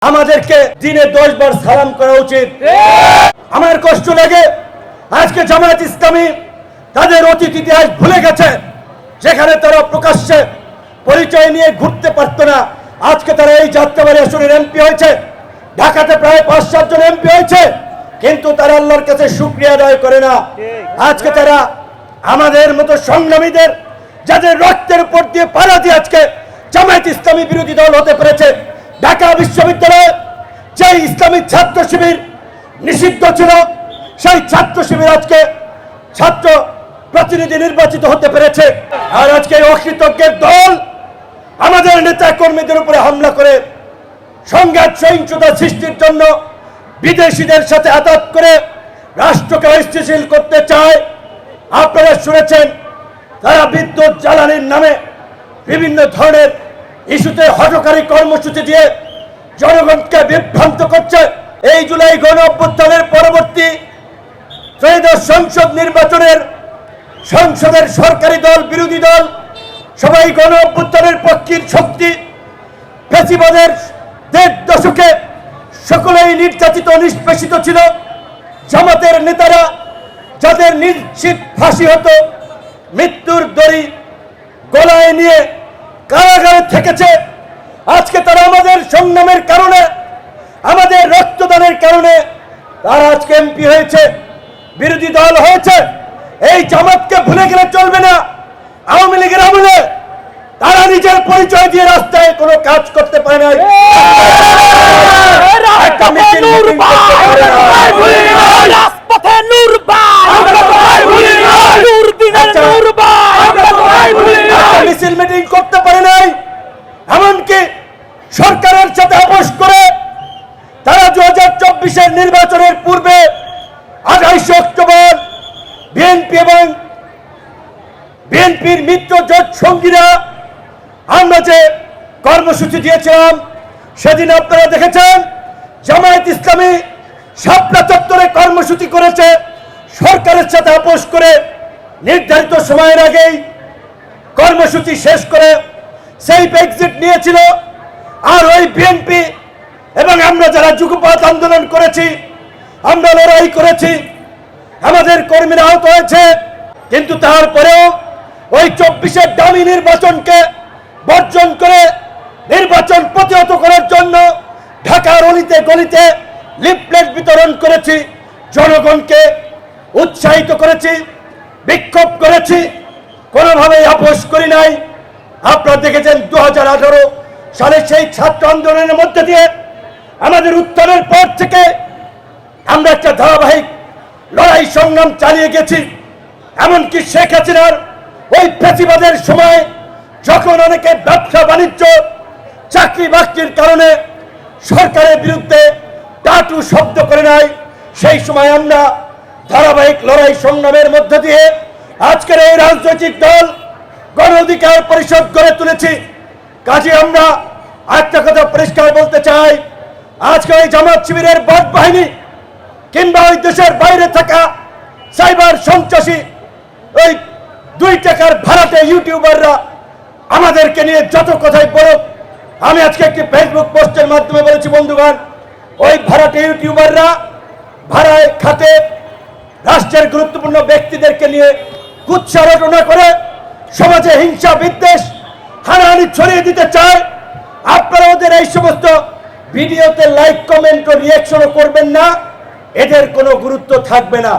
আমাদেরকে দিনে 10 বার সালাম করা উচিত। আমার কষ্ট লাগে আজকে জামায়াত ইসলামী তাদের অতীত ইতিহাস ভুলে গেছে, যেখানে তারা প্রকাশ্যে পরিচয় নিয়ে ঘুরতে পারতো না। আজকে তারা এই যাত্রাবাড়ি আসনের এমপি হয়েছে, ঢাকাতে প্রায় 5-7 জন এমপি হয়েছে, কিন্তু তারা আল্লাহর কাছে শুকরিয়া আদায় করে না। আজকে তারা আমাদের মতো সংগ্রামীদের যাদের রক্তের উপর দিয়ে পাড়া দিয়ে আজকে জামায়াত ইসলামী বিরোধী দল হতে পেরেছে। ঢাকা বিশ্ববিদ্যালয়ে যে ইসলামী ছাত্র শিবির নিষিদ্ধ ছিল, সেই ছাত্র শিবির আজকে ছাত্র প্রতিনিধি নির্বাচিত হতে পেরেছে। আর আজকে অকৃতজ্ঞের দল আমাদের নেতা কর্মীদের উপরে হামলা করে সংঘাত সহিংসতা সৃষ্টির জন্য বিদেশিদের সাথে আঘাত করে রাষ্ট্রকে অস্থিতিশীল করতে চায়। আপনারা শুনেছেন তারা বিদ্যুৎ জ্বালানির নামে বিভিন্ন ধরনের ইস্যুতে হঠকারী কর্মসূচি দিয়ে জনগণকে বিভ্রান্ত করছে। এই জুলাই গণ অভ্যুত্থানের পরবর্তী ত্রয়োদশ সংসদ নির্বাচনের সংসদের সরকারি দল বিরোধী দল সবাই গণ অভ্যুত্থানের পক্ষের শক্তি। ফ্যাসিবাদের 1.5 দশকে সকলেই নির্যাতিত নিষ্পেষিত ছিল। জামাতের নেতারা যাদের নিশ্চিত ফাঁসি হতো, মৃত্যুর দড়ি গলায় নিয়ে কারাগারে থেকেছে, আজকে তারা আমাদের সংগ্রামের কারণে, আমাদের রক্তদানের কারণে তারা আজকে এমপি হয়েছে, বিরোধী দল হয়েছে। এই জামাতকে ভুলে গেলে চলবে না। আওয়ামী লীগের আমলে তারা নিজের পরিচয় দিয়ে রাস্তায় কোনো কাজ করতে পারে না। মিছিল মিটিং করতে পারে নাই, এমনকি সরকারের সাথে আপোষ করে তারা 2024-এর নির্বাচনের পূর্বে 28 অক্টোবর বিএনপি এবং বিএনপির মিত্র জোট সঙ্গীরা আমরা যে কর্মসূচি দিয়েছিলাম, সেদিন আপনারা দেখেছেন জামায়াত ইসলামী শাপলা চত্বরে কর্মসূচি করেছে। সরকারের সাথে আপোষ করে নির্ধারিত সময়ের আগেই কর্মসূচি শেষ করে সেফ এক্সিট নিয়েছিল। আর ওই বিএনপি এবং আমরা যারা যুগপৎ আন্দোলন করেছি, আমরা লড়াই করেছি, আমাদের কর্মীরা আহত হয়েছে, কিন্তু তারপরেও ওই 24-এর দামি নির্বাচনকে বর্জন করে নির্বাচন প্রতিহত করার জন্য ঢাকার অলিতে গলিতে লিফলেট বিতরণ করেছি, জনগণকে উৎসাহিত করেছি, বিক্ষোভ করেছি, কোনোভাবেই আপোষ করি নাই। আপনারা দেখেছেন 2018 সালে সেই ছাত্র আন্দোলনের মধ্যে দিয়ে আমাদের উত্থানের পর থেকে আমরা একটা ধারাবাহিক লড়াই সংগ্রাম চালিয়ে গেছি। এমনকি শেখ হাসিনার ওই ফ্যাসিবাদের সময় যখন অনেকে ব্যবসা বাণিজ্য চাকরি বাকরির কারণে সরকারের বিরুদ্ধে টাটু শব্দ করে নাই, সেই সময় আমরা ধারাবাহিক লড়াই সংগ্রামের মধ্য দিয়ে আজকের এই রাজনৈতিক দল গণ অধিকার পরিষদ গড়ে তুলেছি। কাজে আমরা একটা কথা পরিষ্কার বলতে চাই, আজকে ওই জামাত শিবিরের বট বাহিনী কিংবা ওই দেশের বাইরে থাকা সাইবার সন্ত্রাসী ওই 2 টাকার ভাড়াটে ইউটিউবাররা আমাদেরকে নিয়ে যত কথাই বলুক, আমি আজকে একটি ফেসবুক পোস্টের মাধ্যমে বলেছি, বন্ধুগণ, ওই ভাড়াটে ইউটিউবাররা ভাড়ায় খাতে রাষ্ট্রের গুরুত্বপূর্ণ ব্যক্তিদেরকে নিয়ে কুৎসা রটনা করে সমাজে হিংসা বিদ্বেষ হানাহানি ছড়িয়ে দিতে চায়। আপনারা ওদের এই সমস্ত ভিডিওতে লাইক কমেন্ট ও রিয়াকশনও করবেন না, এদের কোনো গুরুত্ব থাকবে না।